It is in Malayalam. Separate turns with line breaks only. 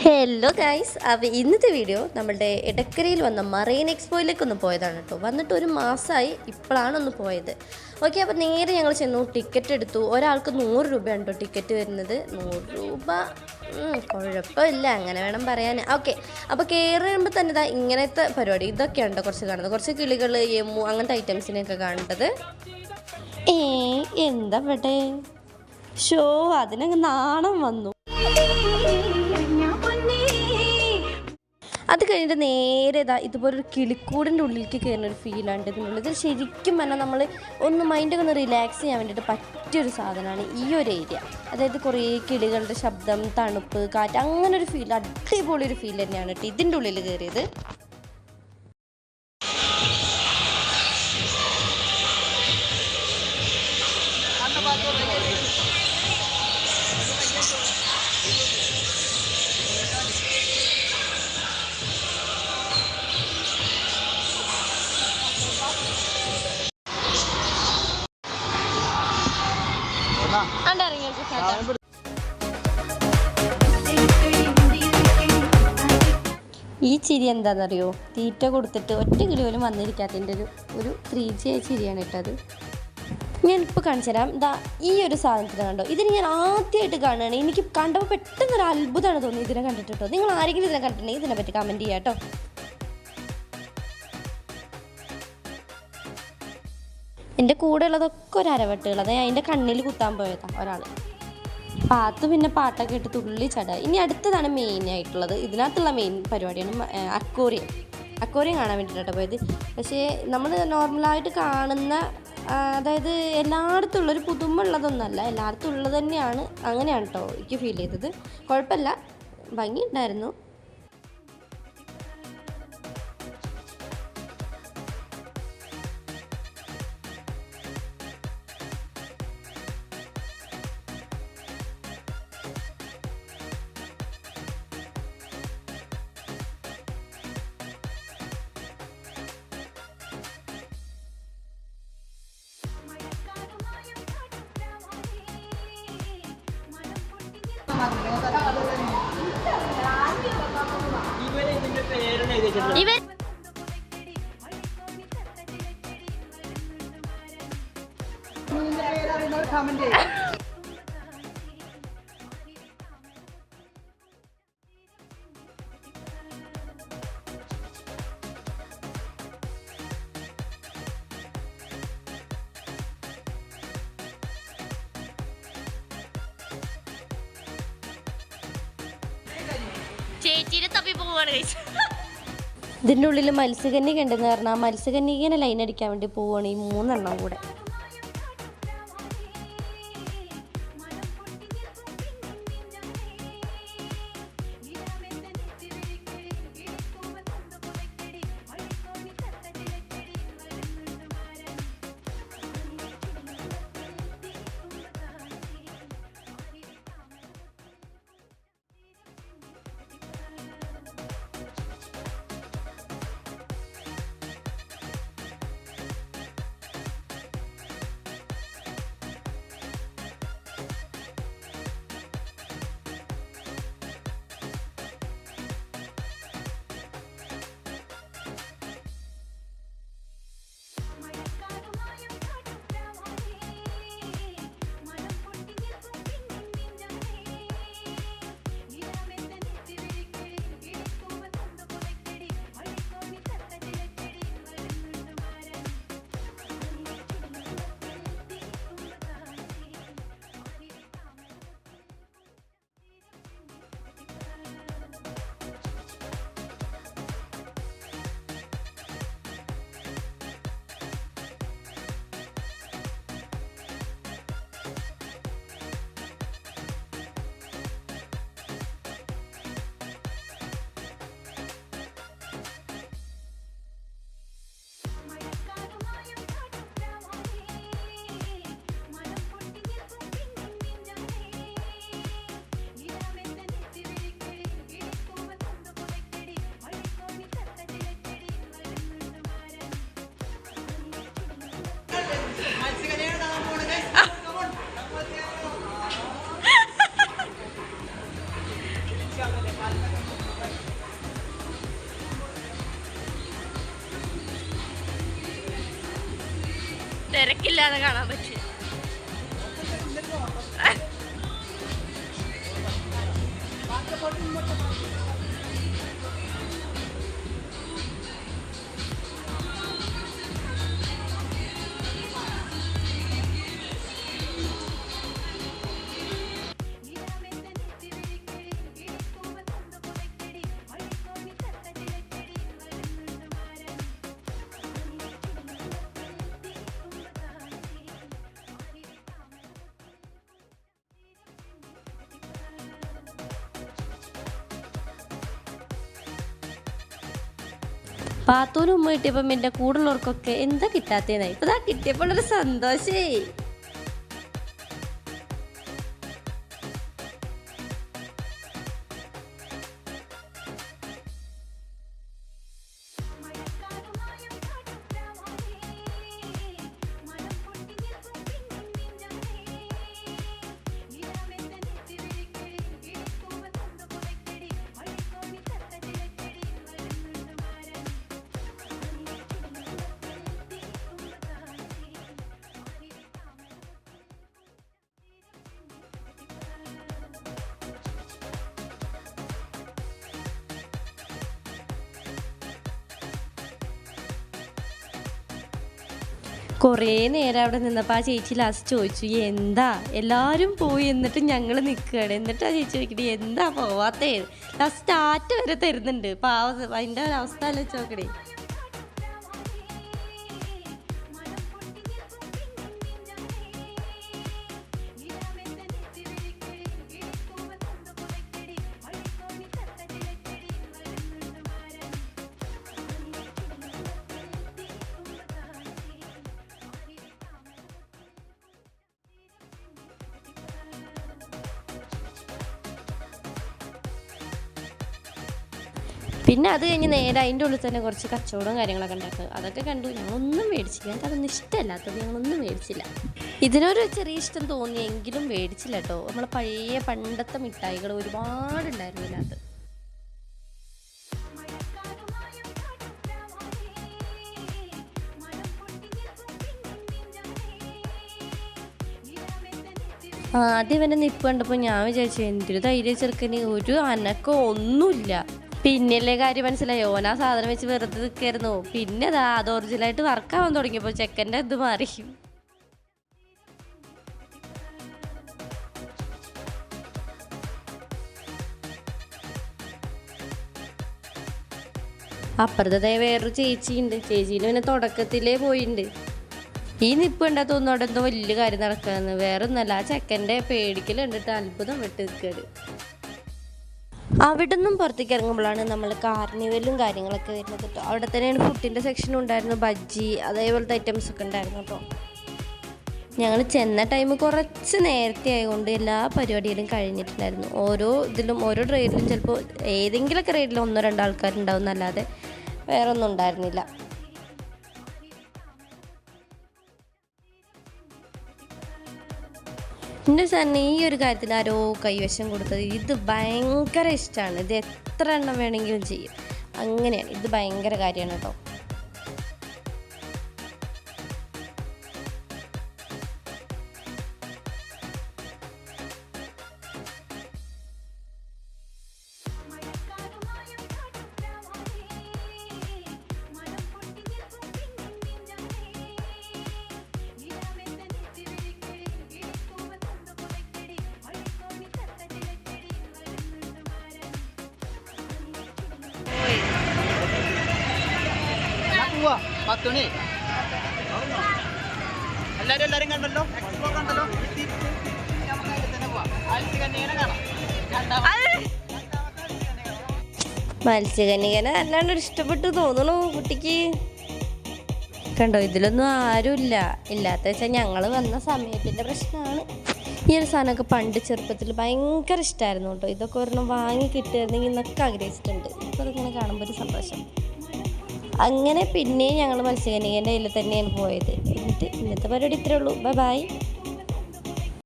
ഹലോ ഗൈസ്, അപ്പോൾ ഇന്നത്തെ വീഡിയോ നമ്മളുടെ എടക്കരയിൽ വന്ന മറൈൻ എക്സ്പോയിലേക്കൊന്ന് പോയതാണ് കേട്ടോ. വന്നിട്ട് ഒരു മാസമായി, ഇപ്പോഴാണ് ഒന്ന് പോയത്. ഓക്കെ, അപ്പോൾ നേരെ ഞങ്ങൾ ചെന്നു, ടിക്കറ്റ് എടുത്തു. ഒരാൾക്ക് 100 രൂപയാണ് കേട്ടോ ടിക്കറ്റ് വരുന്നത്. 100 രൂപ കുഴപ്പമില്ല, അങ്ങനെ വേണം പറയാൻ. ഓക്കെ, അപ്പോൾ കയറുമ്പോൾ തന്നെ ഇതാ ഇങ്ങനത്തെ പരിപാടി ഇതൊക്കെയാണ് കേട്ടോ കുറച്ച് കാണുന്നത്. കുറച്ച് കിളികൾ, എമ്മു അങ്ങനത്തെ ഐറ്റംസിനെയൊക്കെ കാണേണ്ടത്. എന്താ ഇവിടെ ഷോ, അതിനങ്ങ് നാണം വന്നു. അത് കഴിഞ്ഞിട്ട് നേരെ ഇതുപോലൊരു കിളിക്കൂടിൻ്റെ ഉള്ളിലേക്ക് കയറുന്നൊരു ഫീലാണ് ഇതിനുള്ളിൽ. ഇത് ശരിക്കും പറഞ്ഞാൽ നമ്മൾ ഒന്ന് മൈൻഡൊക്കെ ഒന്ന് റിലാക്സ് ചെയ്യാൻ വേണ്ടിയിട്ട് പറ്റിയൊരു സാധനമാണ് ഈ ഒരു ഏരിയ. അതായത് കുറേ കിളികളുടെ ശബ്ദം, തണുപ്പ്, കാറ്റ്, അങ്ങനെ ഒരു ഫീൽ, അടിപൊളി ഒരു ഫീൽ തന്നെയാണ് കേട്ടോ ഇതിൻ്റെ ഉള്ളിൽ കയറിയത്. ഈ ചിരി എന്താണെന്നറിയോ, തീറ്റ കൊടുത്തിട്ട് ഒറ്റ കിളി പോലും വന്നിരിക്കാത്തതിൻ്റെ ഒരു 3G ആയ ചിരിയാണ് കേട്ടത്. ഞാനിപ്പോൾ കാണിച്ചു തരാം. ഈ ഒരു സാധനത്തിന് കണ്ടോ, ഇതിന് ഞാൻ ആദ്യമായിട്ട് കാണുകയാണ്. എനിക്ക് കണ്ടപ്പോൾ പെട്ടെന്നൊരു അത്ഭുതമാണ് തോന്നി ഇതിനെ കണ്ടിട്ടോ. നിങ്ങൾ ആരെങ്കിലും ഇതിനെ കണ്ടിട്ടുണ്ടെങ്കിൽ ഇതിനെപ്പറ്റി കമൻറ്റ് ചെയ്യാം കേട്ടോ. എൻ്റെ കൂടെ ഉള്ളതൊക്കെ ഒരു അരവട്ടുകൾ. അത് അതിൻ്റെ കണ്ണിൽ കുത്താൻ പോയതാണ് ഒരാൾ. പാത്ത് പിന്നെ പാട്ടൊക്കെ ഇട്ട് തുള്ളി ചട. ഇനി അടുത്തതാണ് മെയിനായിട്ടുള്ളത്. ഇതിനകത്തുള്ള മെയിൻ പരിപാടിയാണ് അക്വേറിയം കാണാൻ വേണ്ടിയിട്ടാണ് പോയത്. പക്ഷേ നമ്മൾ നോർമലായിട്ട് കാണുന്ന, അതായത് എല്ലായിടത്തും ഉള്ളൊരു പുതുമ ഉള്ളതൊന്നുമല്ല, എല്ലായിടത്തും ഉള്ളത് തന്നെയാണ്. അങ്ങനെയാണ് കേട്ടോ എനിക്ക് ഫീൽ ചെയ്തത്. കുഴപ്പമില്ല, ഭംഗിയുണ്ടായിരുന്നു. ചേച്ചിനെ തപ്പി പോവാണ് കഴിച്ചു. ഇതിൻ്റെ ഉള്ളിൽ മത്സ്യകന്യക ഉണ്ടെന്ന് പറഞ്ഞാൽ ആ മത്സ്യകന്യകനെ ലൈൻ അടിക്കാൻ വേണ്ടി പോവുകയാണ് ഈ 3 എണ്ണം കൂടെ. തിരക്കില്ലാതെ കാണാൻ പറ്റും. പാത്തൂരും ഉമ്മ കിട്ടിയപ്പം എൻ്റെ കൂടുള്ളവർക്കൊക്കെ എന്താ കിട്ടാത്തതെന്നായി. ഇപ്പം ഇതാ കിട്ടിയപ്പോൾ ഒരു സന്തോഷേ. കുറേ നേരം അവിടെ നിന്നപ്പോൾ ആ ചേച്ചി ലാസ്റ്റ് ചോദിച്ചു എന്താ എല്ലാവരും പോയി, എന്നിട്ട് ഞങ്ങൾ നിൽക്കുകയാണ്. എന്നിട്ട് ആ ചേച്ചി ചോദിക്കണേ എന്താ പോവാത്തേ. ലാസ്റ്റ് ആറ്റ വരെ തരുന്നുണ്ട്. അതിൻ്റെ ഒരു അവസ്ഥ ആലോചിച്ച് നോക്കണേ. പിന്നെ അത് കഴിഞ്ഞ് നേരെ അതിൻ്റെ ഉള്ളിൽ തന്നെ കുറച്ച് കച്ചവടവും കാര്യങ്ങളൊക്കെ ഉണ്ടാക്കുക. അതൊക്കെ കണ്ടു. ഞങ്ങളൊന്നും മേടിച്ചില്ല. ഞങ്ങൾക്ക് അതൊന്നും ഇഷ്ടമല്ലാത്തത് ഞങ്ങളൊന്നും മേടിച്ചില്ല. ഇതിനൊരു ചെറിയ ഇഷ്ടം തോന്നിയെങ്കിലും മേടിച്ചില്ല കേട്ടോ. നമ്മളെ പഴയ പണ്ടത്തെ മിഠായികൾ ഒരുപാടുണ്ടായിരുന്നു ഇതിനകത്ത്. ആദ്യം ഇവൻ്റെ നിപ്പ് കണ്ടപ്പോൾ ഞാൻ വിചാരിച്ചു എന്തൊരു ധൈര്യം ചെറുക്കന്, ഒരു അനക്കോ ഒന്നുമില്ല. പിന്നെയല്ലേ കാര്യം മനസ്സിലായി. ഓനാ സാധനം വെച്ച് വെറുതെ നിൽക്കായിരുന്നു. പിന്നെ അത് ഒറിജിനലായിട്ട് വർക്കാവാൻ തുടങ്ങിയപ്പോൾ ചെക്കൻ്റെ ഇത് മാറി. അപ്പുറത്തെ വേറൊരു ചേച്ചിയുണ്ട്. ചേച്ചീന് പിന്നെ തുടക്കത്തിലേ പോയിട്ടുണ്ട്. ഈ നിപ്പ് കണ്ടാൽ തോന്നുന്നു അവിടെ എന്തോ വലിയ കാര്യം നടക്കാന്ന്. വേറെ ഒന്നല്ല, ആ ചെക്കൻ്റെ പേടിക്കൽ കണ്ടിട്ട് അത്ഭുതം വിട്ട് നിൽക്കുകയാണ്. അവിടെ നിന്നും പുറത്തേക്ക് ഇറങ്ങുമ്പോഴാണ് നമ്മൾ കാർണിവലും കാര്യങ്ങളൊക്കെ വരുന്നത് കേട്ടോ. അവിടെ തന്നെയാണ് ഫുഡിൻ്റെ സെക്ഷനും ഉണ്ടായിരുന്നു. ബജ്ജി അതേപോലത്തെ ഐറ്റംസ് ഒക്കെ ഉണ്ടായിരുന്നു കേട്ടോ. ഞങ്ങൾ ചെന്ന ടൈം കുറച്ച് നേരത്തെ ആയതുകൊണ്ട് എല്ലാ പരിപാടികളും കഴിഞ്ഞിട്ടുണ്ടായിരുന്നു. ഓരോ ഇതിലും ഓരോ റൈഡിലും ചിലപ്പോൾ ഏതെങ്കിലുമൊക്കെ റൈഡിലും 1-2 ആൾക്കാരുണ്ടാവും എന്നല്ലാതെ വേറെ ഒന്നും ഉണ്ടായിരുന്നില്ല. എൻ്റെ സാറിന് ഈ ഒരു കാര്യത്തിൽ ആരോ കൈവശം കൊടുത്തത്. ഇത് ഭയങ്കര ഇഷ്ടമാണ്. ഇത് എത്ര എണ്ണം വേണമെങ്കിലും ചെയ്യും. അങ്ങനെയാണ്. ഇത് ഭയങ്കര കാര്യമാണ് കേട്ടോ.
എല്ലാരും കണ്ടല്ലോ, എക്സ്പ്ലോർ കണ്ടല്ലോ.
മത്സ്യകന്യകനെ നല്ലാണ്ട് ഇഷ്ടപ്പെട്ടു തോന്നണു കുട്ടിക്ക്. കണ്ടോ, ഇതിലൊന്നും ആരുമില്ല. ഇല്ലാത്ത വെച്ചാൽ ഞങ്ങൾ വന്ന സമയത്തിൻ്റെ പ്രശ്നമാണ്. ഈ ഒരു സാധനമൊക്കെ പണ്ട് ചെറുപ്പത്തിൽ ഭയങ്കര ഇഷ്ടമായിരുന്നു കേട്ടോ. ഇതൊക്കെ ഒരെണ്ണം വാങ്ങി കിട്ടുമായിരുന്നെങ്കിൽ എന്നൊക്കെ ആഗ്രഹിച്ചിട്ടുണ്ട്. ഇപ്പോൾ അതിങ്ങനെ കാണുമ്പോൾ ഒരു സന്തോഷം. അങ്ങനെ പിന്നെ ഞങ്ങൾ മത്സ്യകന്യകൻ്റെ കയ്യിൽ തന്നെയാണ് പോയത്. എന്നിട്ട് ഇന്നത്തെ പരിപാടി ഇത്രയേ ഉള്ളൂ. Bye bye.